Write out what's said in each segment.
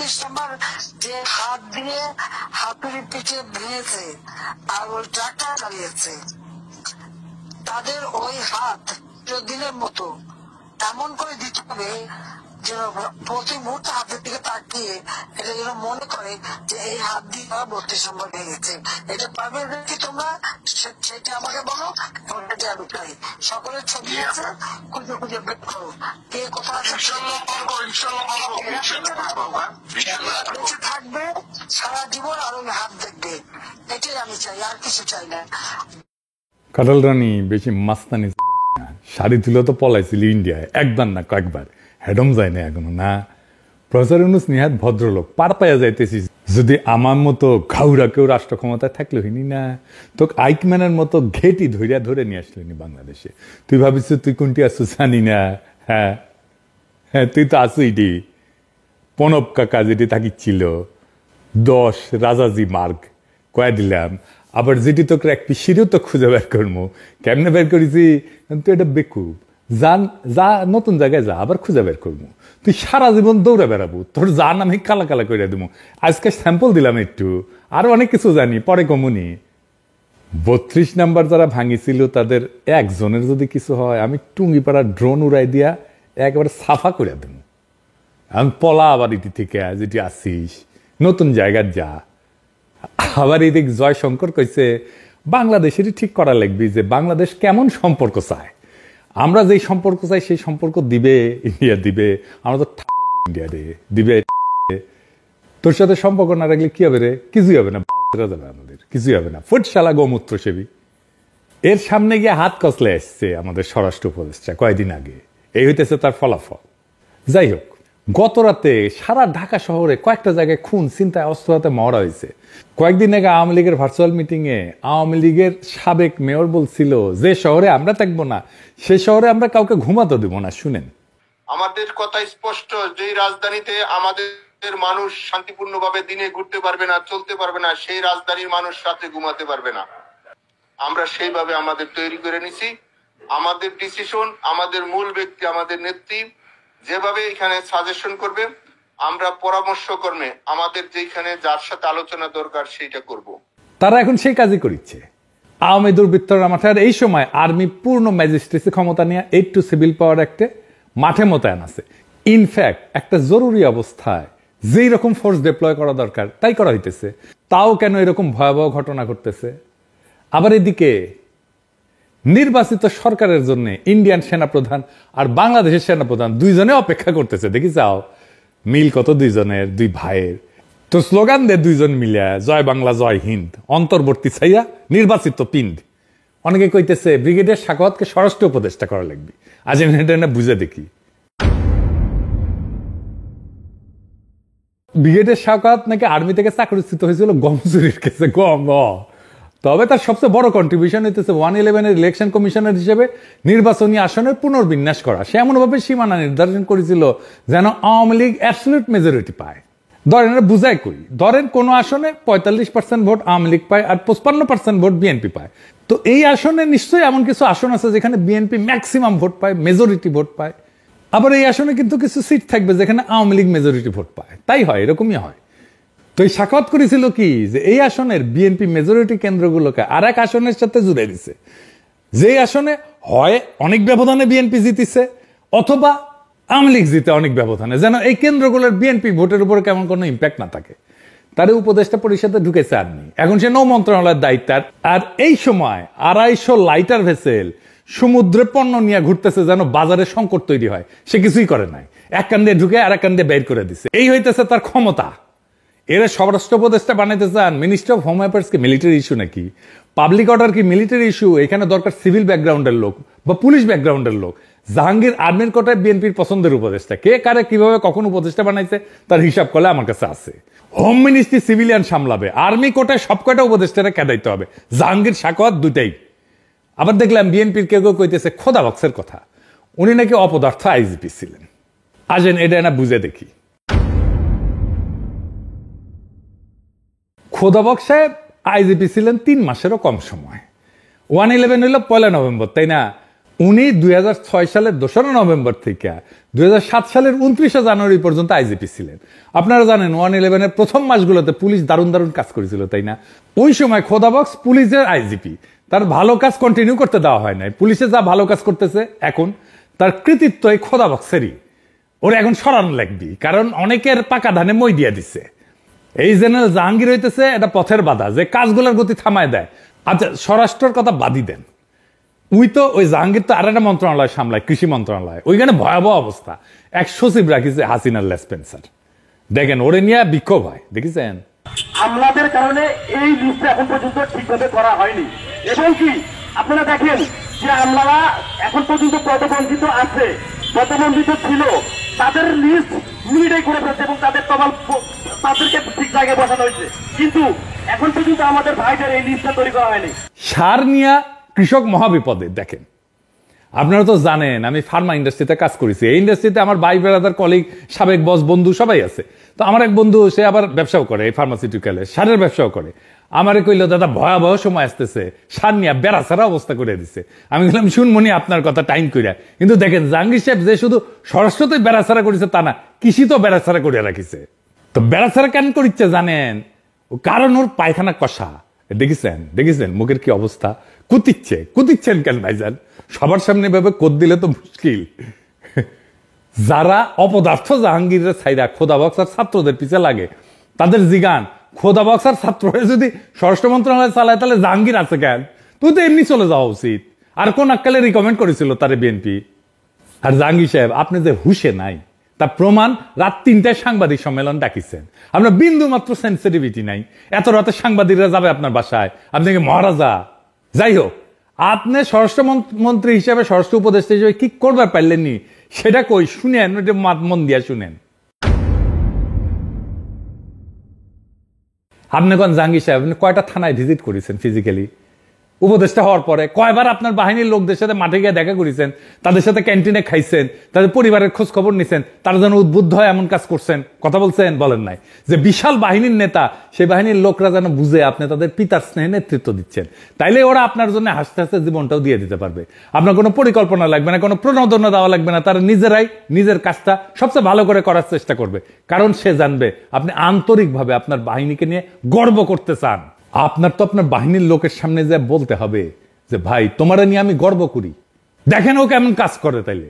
45 নম্বর যে হাত দিয়ে হাতুড়ি পিঠে ভেঙেছে আর ওই ট্রাক্টর চালিয়েছে, তাদের ওই হাত দিনের মতো এমন করে দিতে হবে যেন প্রতি মুহূর্তে হাতের দিকে তাকিয়ে এটা যেন মনে করে যে এই হাত দিয়ে 32 নম্বর ভেঙেছে। এটা পারবে কি তোমরা? সেটা আমাকে বলো, আমি চাই সকলের ছবি আছে, খুঁজে খুঁজে বের করো কে কোথায় বেঁচে থাকবে সারা জীবন আর ওই হাত দেখবে। এটাই আমি চাই, আর কিছু চাই না। কাঁঠাল রানী বেশি মাস্তানি শাড়ি তুলে তো পলাইছিল ইন্ডিয়ায়, একবার না কয়েকবার, হেডম যায় না এখনো না। প্রফেসর ইউনূস নিহাত ভদ্রলোক, পার পাইয়া যাইতেছিস। যদি আমার মতো ঘাউরা কেউ রাষ্ট্র ক্ষমতায় থাকলো হিনি না, তোকে আইকম্যানের মতো ঘেটি ধরিয়া ধরে নিয়ে আসলেনি বাংলাদেশে। তুই ভাবিস তুই কোনটি আসছো জানি না? হ্যাঁ হ্যাঁ, তুই তো আসুই ডি প্রণব কাকা যেটি থাকিছিল 10 রাজাজি মার্গ কয়ে দিলাম। আবার যেটি তোকে এক পিসিরও তো খুঁজে বের করবো, কেমনে বের করেছি তুই এটা বেকুব। যা নতুন জায়গায় যা, আবার খুঁজে বের করবো। তুই সারা জীবন দৌড়ে বেড়াবো, তোর যা নাম কালা কালা করে দেবো। আজকে স্যাম্পল দিলাম একটু, আরো অনেক কিছু জানি, পরে কমুনি। 32 নাম্বার যারা ভাঙিছিল তাদের একজনের যদি কিছু হয়, আমি টুঙ্গিপাড়া ড্রোন উড়াই দিয়া একেবারে সাফা করে দেবো। আমি পলা আবার ইটি থেকে যেটি আসিস, নতুন জায়গায় যা। আবার এদিক জয়শঙ্কর কইছে বাংলাদেশেরই ঠিক করা লাগবে যে বাংলাদেশ কেমন সম্পর্ক চায়। আমরা যেই সম্পর্ক চাই সেই সম্পর্ক দিবে ইন্ডিয়া, দিবে। আমরা তো ইন্ডিয়া দিবে। তোর সাথে সম্পর্ক না রাখলে কি হবে রে? কিছুই হবে না, যাবে আমাদের কিছুই হবে না। ফুটশালা গোমূত্র সেবী। এর সামনে গিয়ে হাত কসলে আসছে আমাদের স্বরাষ্ট্র উপদেষ্টা কয়েকদিন আগে, এই হইতেছে তার ফলাফল। যাই হোক, গত রাতে সারা ঢাকা শহরে কয়েকটা জায়গায় খুন, চিন্তায়, অস্ত্র হাতে মরা হয়েছে। কয়েকদিন আগে আওয়ামী লীগের ভার্চুয়াল মিটিং এ আওয়ামী লীগের সাবেক মেয়র বলছিল যে শহরে আমরা থাকবো না সে শহরে আমরা কাউকে ঘুমাতে দেবো না। শুনেন, আমাদের কথা স্পষ্ট, যে রাজধানীতে আমাদের মানুষ শান্তিপূর্ণভাবে দিনে ঘুরতে পারবে না, চলতে পারবে না, সেই রাজধানীর মানুষ রাতে ঘুমাতে পারবে না। আমরা সেইভাবে আমাদের তৈরি করে নিছি। আমাদের ডিসিশন, আমাদের মূল ব্যক্তি, আমাদের নেত্রী যেভাবে এখানে সাজেশন করবে, আমরা পরামর্শ কর্মে আমাদের যেখানে যার সাথে আলোচনা দরকার সেইটা করব। তারা এখন সেই কাজই করিচ্ছে। আওয়ামী দুর্বৃত্তরা মাঠে, আর এই সময় আর্মি পূর্ণ ম্যাজিস্ট্রেসি ক্ষমতা নিয়ে 8 টু সিভিল পাওয়ার অ্যাক্টে মাঠে মোতায়েন আছে। ইনফ্যাক্ট একটা জরুরি অবস্থায় যেই রকম ফোর্স ডিপ্লয় করা দরকার তাই করা হইতেছে। তাও কেন এরকম ভয়াবহ ঘটনা ঘটতেছে? আবার এদিকে নির্বাচিত সরকারের জন্য ইন্ডিয়ান সেনাপ্রধান আর বাংলাদেশের সেনাপ্রধান দুইজনে অপেক্ষা করতেছে। দেখি যাও মিল কত দুইজনের, দুই ভাইয়ের। তো স্লোগান দে দুইজন মিলিয়া, জয় বাংলা জয় হিন্দ, অন্তর্বর্তী ছাইয়া নির্বাচিত পিণ্ড। অনেকে কইতেছে ব্রিগেডিয়ার সাখাওয়াতকে স্বরাষ্ট্র উপদেষ্টা করা লাগবে। আজ এটা বুঝে দেখি। ব্রিগেডিয়ার সাখাওয়াত নাকি আর্মি থেকে চাকরিচ্যুত হয়েছিল গম চুরির কেসে। গম, তবে তার সবচেয়ে বড় কন্ট্রিবিউশন হইতেছে 111 ইলেকশন কমিশনার হিসেবে নির্বাচনী আসনের পুনর্বিন্যাস করা। সে এমনভাবে সীমানা নির্ধারণ করেছিল যেন আওয়ামী লীগ অ্যাবসলিউট মেজরিটি পায়। ধরেন বুঝাই কই, ধরেন কোন আসনে 45% ভোট আওয়ামী লীগ পায় আর 55% ভোট বিএনপি পায়। তো এই আসনে নিশ্চয়ই এমন কিছু আসন আছে যেখানে বিএনপি ম্যাক্সিমাম ভোট পায়, মেজরিটি ভোট পায়। আবার এই আসনে কিন্তু কিছু সিট থাকবে যেখানে আওয়ামী লীগ মেজরিটি ভোট পায়। তাই হয়, এরকমই হয়। তো এই সাখাওয়াত করেছিল কি যে এই আসনের বিএনপি মেজরিটি কেন্দ্রগুলোকে আর এক আসনের সাথে জুড়ে দিছে, যে আসনে হয় অনেক ব্যবধানে বিএনপি জিতেছে অথবা আওয়ামী লীগ জিতে অনেক ব্যবধানে, যেন এই কেন্দ্রগুলোর বিএনপি ভোটের উপর কেমন কোনো ইম্প্যাক্ট না থাকে। তার উপদেষ্টা পরিষদে ঢুকেছে আর্মি, এখন সে নৌ মন্ত্রণালয়ের দায়িত্ব। আর এই সময় 250 লাইটার ভেসেল সমুদ্রে পণ্য নিয়ে ঘুরতেছে যেন বাজারে সংকট তৈরি হয়। সে কিছুই করে নাই, এক কান দিয়ে ঢুকে আর এক কান দিয়ে বের করে দিছে। এই হইতেছে তার ক্ষমতা। এরা স্বরাষ্ট্র উপদেষ্টা বানাইতে চান। মিনিস্টার অফ হোম অ্যাফেয়ার্স কি মিলিটারি ইস্যু নাকি? পাবলিক অর্ডার কি মিলিটারি ইস্যু? এখানে দরকার সিভিল ব্যাকগ্রাউন্ডের লোক বা পুলিশ ব্যাকগ্রাউন্ডের লোক। জাহাঙ্গীর আর্মির কোটায় বিএনপির পছন্দের উপদেষ্টা। কে কারে কিভাবে কখন উপদেষ্টা বানাইছে তার হিসাব করলে আমার কাছে আছে। হোম মিনিস্ট্রি সিভিলিয়ান সামলাবে, আর্মি কোটায় সব কয়টা উপদেষ্টারা কেদাইতে হবে। জাহাঙ্গীর সাখাওয়াত দুইটাই। আবার দেখলাম বিএনপির কেউ কেউ কইতেছে খোদা বক্সের কথা, উনি নাকি অপদার্থ আইজিপি ছিলেন। আসেন এটা না বুঝে দেখি। খোদাবক সাহেব আইজিপি ছিলেন 3 মাসেরও কম সময়। 111 হইল 1 নভেম্বর, তাই না? উনি 2006 সালের 2রা নভেম্বর থেকে 2007 সালের 29শে জানুয়ারি পর্যন্ত আইজিপি ছিলেন। আপনারা জানেন 111-এর প্রথম মাসগুলোতে পুলিশ দারুণ দারুণ কাজ করেছিল, তাই না? ওই সময় খোদাবক্স পুলিশের আইজিপি, তার ভালো কাজ কন্টিনিউ করতে দেওয়া হয় নাই। পুলিশে যা ভালো কাজ করতেছে এখন তার কৃতিত্ব এই খোদাবক্সেরই। ওরা এখন সরানো লাগবি, কারণ অনেকের পাকা ধানে মই দিয়ে দিচ্ছে। এই জেনারেল জাহাঙ্গীর হইতেছে এটা পথের বাধা, যে কাজগুলোর গতি থামায় দেয়। আচ্ছা, স্বরাষ্ট্রের কথা বাদই দেন, ওই জাহাঙ্গীর তো আর একটা মন্ত্রণালয় সামলায়, কৃষি মন্ত্রণালয়। ওইখানে ভয়াবহ অবস্থা, এক সচিব রাখিছে হাসিনার লেসপেন্সার। দেখেন ওরে নিয়ে বিক্ষোভ হয়, দেখেছেন? হামলাদের কারণে এই লিস্টটা এখন পর্যন্ত ঠিকভাবে করা হয়নি, এবং কি আপনারা দেখেন যে হামলারা এখন পর্যন্ত প্রতিবন্ধিত আছে, প্রতিবন্ধিত ছিল, তাদের লিস্ট মিনিটেই করে ফেলছে এবং তাদের তাদেরকে ঠিক জায়গায় বসানো হয়েছে, কিন্তু এখন পর্যন্ত আমাদের ভাইদের এই লিস্টটা তৈরি করা হয়নি। সার নিয়া কৃষক মহাবিপদে। দেখেন, আপনারা তো জানেন আমি ফার্মা ইন্ডাস্ট্রিতে কাজ করেছি। এই ইন্ডাস্ট্রিতে আমার ভাই ব্রাদার, কলিগ, সাবেক বস, বন্ধু সবাই আছে। তো আমার এক বন্ধু, সে আবার ব্যবসাও করে, এই ফার্মাসিউটিক্যালে সারের ব্যবসাও করে। আমারে কইল, দাদা ভয়াবহ সময় আসতেছে, সার নিয়ে বেড়াছাড়া অবস্থা করে দিচ্ছে। আমি বললাম, শুনমনি আপনার কথা টাইম কইরা। কিন্তু দেখেন জাহাঙ্গীর সাহেব যে শুধু স্বরাষ্ট্রতে বেড়াছাড়া করেছে তা না, কৃষি তো বেড়াছাড়া করে রাখিছে। তো বেড়াছাড়া কেন করিচ্ছে জানেন? কারণ ওর পায়খানা কষা। দেখেছেন মুখের কি অবস্থা? কুতিচ্ছেন কেন ভাইজান? সবার সামনে ভাবে কোদ দিলে তো মুশকিল। যারা অপদার্থ জাহাঙ্গীরের ছাইরা খোদাবক্স আর ছাত্রদের পিছে লাগে, তাদের জিগান খোদাবক্স আর ছাত্র হয়ে যদি স্বরাষ্ট্র মন্ত্রণালয় চালায়, তাহলে জাহাঙ্গীর আছে কেন? তুই তো এমনি চলে যাওয়া উচিত। আর কোন আক্কালে রিকমেন্ড করেছিল তারে বিএনপি? আর জাহাঙ্গীর সাহেব, আপনি যে হুশে নাই তা প্রমাণ, রাত 3টায় সাংবাদিক সম্মেলন ডাকিছেন। আপনার বিন্দু মাত্র সেন্সিটিভিটি নাই। এত রাতে সাংবাদিকরা যাবে আপনার বাসায়? আপনি কি মহারাজা? যাই হোক, আপনি স্বরাষ্ট্র মন্ত্রী হিসেবে, স্বরাষ্ট্র উপদেষ্টা হিসেবে কি করবার পারলেননি সেটা কই শুনেন, মন দিয়া শুনেন। আপনি কোন জাহাঙ্গীর সাহেব, আপনি কয়টা থানায় ভিজিট করেছেন ফিজিক্যালি? উপদেষ্টা হওয়ার পরে কয়বার আপনার বাহিনীর লোকদের সাথে মাঠে গিয়ে দেখা করেছেন, তাদের সাথে ক্যান্টিনে খাইছেন, তাদের পরিবারের খোঁজ খবর নিছেন, তারা যেন উদ্বুদ্ধ হয় এমন কাজ করছেন? কথা বলছেন? বলেন নাই। যে বিশাল বাহিনীর নেতা, সেই বাহিনীর লোকরা যেন বুঝে আপনি তাদের পিতার স্নেহে নেতৃত্ব দিচ্ছেন, তাইলে ওরা আপনার জন্য হাসতে হাসতে জীবনটাও দিয়ে দিতে পারবে। আপনার কোনো পরিকল্পনা লাগবে না, কোনো প্রণোদনা দেওয়া লাগবে না। তারা নিজেরাই নিজের কাজটা সবচেয়ে ভালো করে করার চেষ্টা করবে, কারণ সে জানবে আপনি আন্তরিকভাবে আপনার বাহিনীকে নিয়ে গর্ব করতে চান। আপনার তো আপনার বাহিনীর লোকের সামনে যে বলতে হবে যে ভাই, তোমার নিয়ে আমি গর্ব করি, দেখেন ও কেমন কাজ করে। তাইলে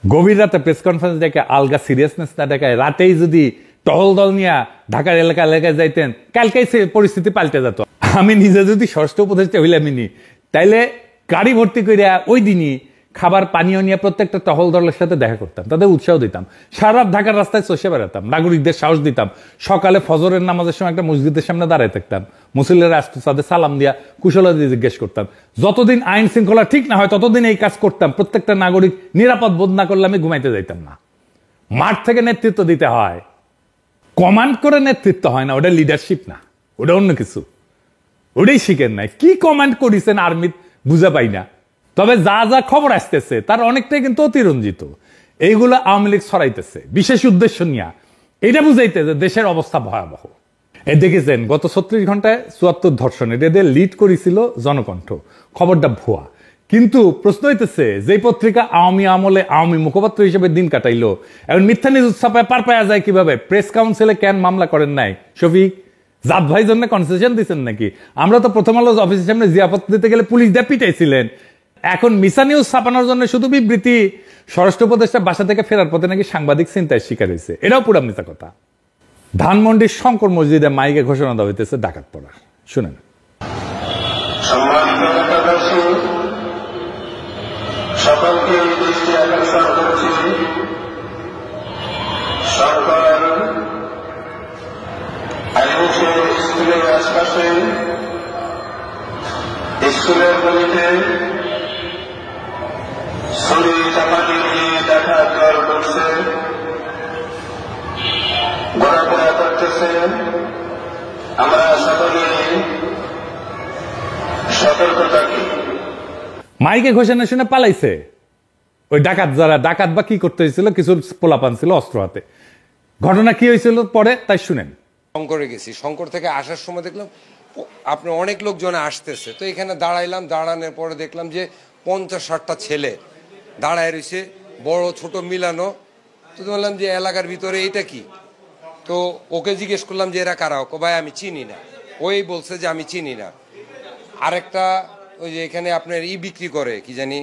গভীর রাতে প্রেস কনফারেন্স ডেকে আলগা সিরিয়াসনেস না দেখায়, রাতেই যদি টহল দল নিয়ে ঢাকার এলাকায় যাইতেন, কালকেই সে পরিস্থিতি পাল্টে যেত। আমি নিজে যদি ষষ্ঠ উপদেষ্টা হইলামিনি, তাইলে গাড়ি ভর্তি করিয়া ওই দিনই খাবার পানীয় নিয়ে প্রত্যেকটা টহল দলের সাথে দেখা করতাম, তাদের উৎসাহ দিতাম, সারা ঢাকার রাস্তায় চষে বেড়াতাম, নাগরিকদের সাহস দিতাম। সকালে ফজরের নামাজের সময় একটা মসজিদের সামনে দাঁড়ায় থাকতাম, মুসল্লিরা আসতো, তাদের সালাম দিয়া কুশলাদি জিজ্ঞেস করতাম। যতদিন আইন শৃঙ্খলা ঠিক না হয় ততদিন এই কাজ করতাম। প্রত্যেকটা নাগরিক নিরাপদ বোধ না করলে আমি ঘুমাইতে যাইতাম না। মাঠ থেকে নেতৃত্ব দিতে হয়, কমান্ড করে নেতৃত্ব হয় না, ওটা লিডারশিপ না, ওটা অন্য কিছু। ওটাই শিখেন নাই, কি কমান্ড করেছেন আর্মি বুঝা পাই না। তবে যা যা খবর আসতেছে তার অনেকটাই কিন্তু অতিরঞ্জিত। এইগুলো আওয়ামী লীগ ছড়াইতেছে বিশেষ উদ্দেশ্য নিয়ে, এটা বুঝাইতে যে দেশের অবস্থা ভয়াবহ। দেখেছেন গত 36 ঘন্টায় 74 ধর্ষণ, এটা লিড করেছিল জনকণ্ঠ। খবরটা ভুয়া, কিন্তু প্রশ্ন হইতেছে যে পত্রিকা আওয়ামী আমলে আওয়ামী মুখপাত্র হিসেবে দিন কাটাইলো, এখন মিথ্যা নিউজ ছাপায় পার পাওয়া যায় কিভাবে? প্রেস কাউন্সিলে কেন মামলা করেন নাই? শফিক জাত ভাই জন্য কনসেশন দিচ্ছেন নাকি? আমরা তো প্রথম আলো অফিসের সামনে জিয়াপত দিতে গেলে পুলিশ দিয়ে পিটাইছিলেন। এখন মিছা নিউজ ছাপানোর জন্য শুধু বিবৃতি। স্বরাষ্ট্র উপদেষ্টা বাসা থেকে ফেরার পথে নাকি সাংবাদিক ছিনতাইয়ের শিকার হয়েছে, এটাও পুরা মিথ্যা কথা। ধানমন্ডির শঙ্কর মসজিদে মাইকে ঘোষণা দেওয়া হইতেছে ডাকাত পড়া, শুনেন। সকলকে দৃষ্টি আকর্ষণ করছি, সরকার আইনসের স্কুলের আশপাশে, স্কুলের গলিতে ছুরি চাপাতি নিয়ে দেখা দল করছে, ঘোরাফেরা করতেছে। আমরা সকলে সতর্ক থাকি। মাইকে ঘোষণা শুনে পালাইছে ওই ডাকাত। যারা ডাকাত বা কি করতে হয়েছিল, কিছু পোলাপান ছিল অস্ত্র হাতে। ঘটনা কি হয়েছিল পরে তাই শুনেন। শঙ্করে গেছি, শঙ্কর থেকে আসার সময় দেখলাম আপনার অনেক লোকজন আসতেছে, তো এখানে দাঁড়াইলাম। দাঁড়ানোর পরে দেখলাম যে 50-60টা ছেলে দাঁড়ায় রয়েছে, বড় ছোট মিলানো। তো বললাম যে এলাকার ভিতরে এটা কি? তো ওকে জিজ্ঞেস করলাম যে এরা কারা? ও ভাই আমি চিনি না। ওই বলছে যে আমি চিনি না। আরেকটা ওই যে এখানে আপনার বিক্রি করে, কি জানি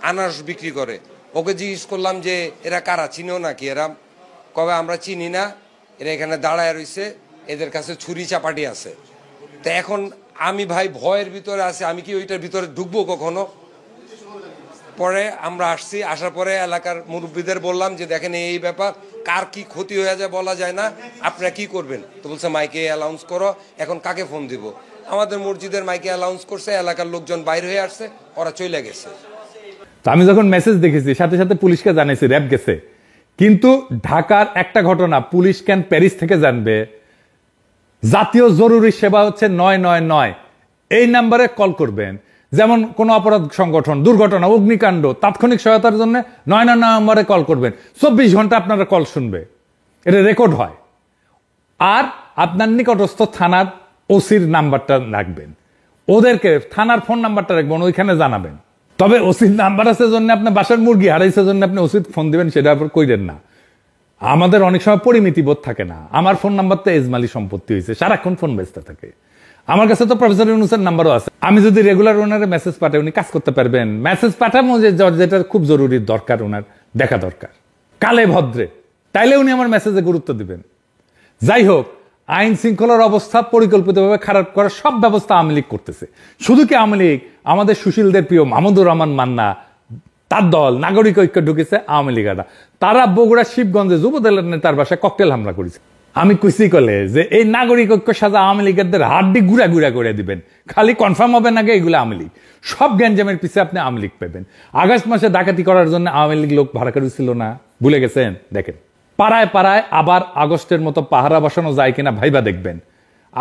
আনারস বিক্রি করে, ওকে জিজ্ঞেস করলাম যে এরা কারা, চিনো নাকি এরা? কবে আমরা চিনি না, এরা এখানে দাঁড়ায় রয়েছে, এদের কাছে ছুরি চাপাটি আছে। তো এখন আমি ভাই ভয়ের ভিতরে আছি, আমি কি ওইটার ভিতরে ঢুকবো কখনো? পরে আমরা আসছি, আসার পরে এলাকার মুরব্বীদের বললাম যে দেখেন এই ব্যাপার, কার কি ক্ষতি হয়ে যায় বলা যায় না, আপনারা কি করবেন? তো বলছে মাইকে অ্যালাউন্স করো। এখন কাকে ফোন দিব? আমাদের মসজিদের মাইকে অ্যালাউন্স করছে, এলাকার লোকজন বাইরে হয়ে আসছে, ওরা চলে গেছে। তো আমি যখন মেসেজ দেখেছি সাথে সাথে পুলিশকে জানিয়েছি, র্যাব গেছে। কিন্তু ঢাকার একটা ঘটনা পুলিশ কেন প্যারিস থেকে জানবে? জাতীয় জরুরি সেবা হচ্ছে 999, এই নাম্বারে কল করবেন। যেমন কোন অপরাধ সংগঠন, দুর্ঘটনা, অগ্নিকাণ্ড, তাৎক্ষণিক সহায়তার জন্য 999 নম্বরে কল করবেন। 24 ঘন্টা আপনারা কল শুনবে, এটা রেকর্ড হয়। আর আপনার নিকটস্থ থানার ওসির নাম্বারটা রাখবেন, ওদেরকে থানার ফোন নাম্বারটা রাখবেন, ওইখানে জানাবেন। তবে ওসির নাম্বার আছে জন্য আপনার বাসার মুরগি হারাইছে জন্য আপনি ওসির ফোন দিবেন, সেটা আবার কইরেন না। আমাদের অনেক সময় পরিমিতি বোধ থাকে না। আমার ফোন নাম্বার তো এজমালি সম্পত্তি হয়েছে, সারাক্ষণ ফোন ব্যস্ত থাকে। আমার কাছে তো প্রফেসর ইউনূসের নাম্বারও আছে। আমি যদি রেগুলার ওনারে মেসেজ পাঠাই, উনি কাজ করতে পারবেন। মেসেজ পাঠাবো যেটা খুব জরুরি দরকার, ওনার দেখা দরকার কালে ভদ্রে, তাইলে উনি আমার মেসেজে গুরুত্ব দিবেন। যাই হোক, আইন শৃঙ্খলার অবস্থা পরিকল্পিতভাবে খারাপ করার সব ব্যবস্থা আওয়ামী লীগ করতেছে। শুধু কি আওয়ামী লীগ, আমাদের সুশীলদের প্রিয় মাহমুদুর রহমান মান্না, তার দল নাগরিক ঐক্য ঢুকেছে আওয়ামী লীগারা। তারা বগুড়া শিবগঞ্জে যুবদলের নেতার বাসায় ককটেল হামলা করেছে। আমি কুসি কলে যে এই নাগরিক ঐক্য সাজা আওয়ামী লীগের হাড্ডি গুড়া গুড়া করে দিবেন, খালি কনফার্ম হবে নাকি এগুলো আওয়ামী লীগ। সব গ্যাঞ্জামের পিছিয়ে আপনি আওয়ামী লীগ পাবেন। আগস্ট মাসে ডাকাতি করার জন্য আওয়ামী লীগ লোক ভাড়া করেছিল না, ভুলে গেছেন? দেখেন, পাড়ায় পাড়ায় আবার আগস্টের মতো পাহারা বসানো যায় কিনা ভাইবা দেখবেন।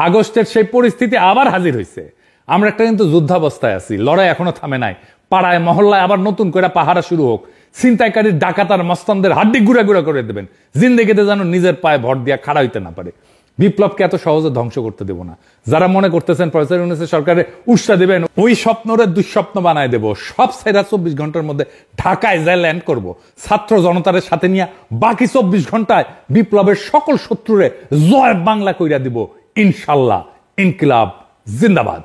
আগস্টের সেই পরিস্থিতি আবার হাজির হয়েছে। আমরা একটা কিন্তু যুদ্ধাবস্থায় আছি, লড়াই এখনো থামে নাই। পাড়ায় মহল্লায় আবার নতুন করে পাহারা শুরু হোক। ছিনতাইকারী ডাকাতার মস্তানদের হাড্ডি গুড়া গুড়া করে দেবেন, জিন্দেগিতে যেন নিজের পায়ে ভর দিয়া খাড়া হইতে না পারে। বিপ্লবকে এত সহজে ধ্বংস করতে দেব না। যারা মনে করতেছেন প্রফেসর ইউনূসের সরকারে উৎসাহ দেবেন, ওই স্বপ্নরে দুঃস্বপ্ন বানায় দেব। সব সেরা 24 ঘন্টার মধ্যে ঢাকায় যায় ল্যান্ড করব, ছাত্র জনতার সাথে নিয়ে। বাকি 24 ঘন্টায় বিপ্লবের সকল শত্রুরে জয় বাংলা কইরা দিব ইনশাল্লাহ। ইনকিলাব জিন্দাবাদ।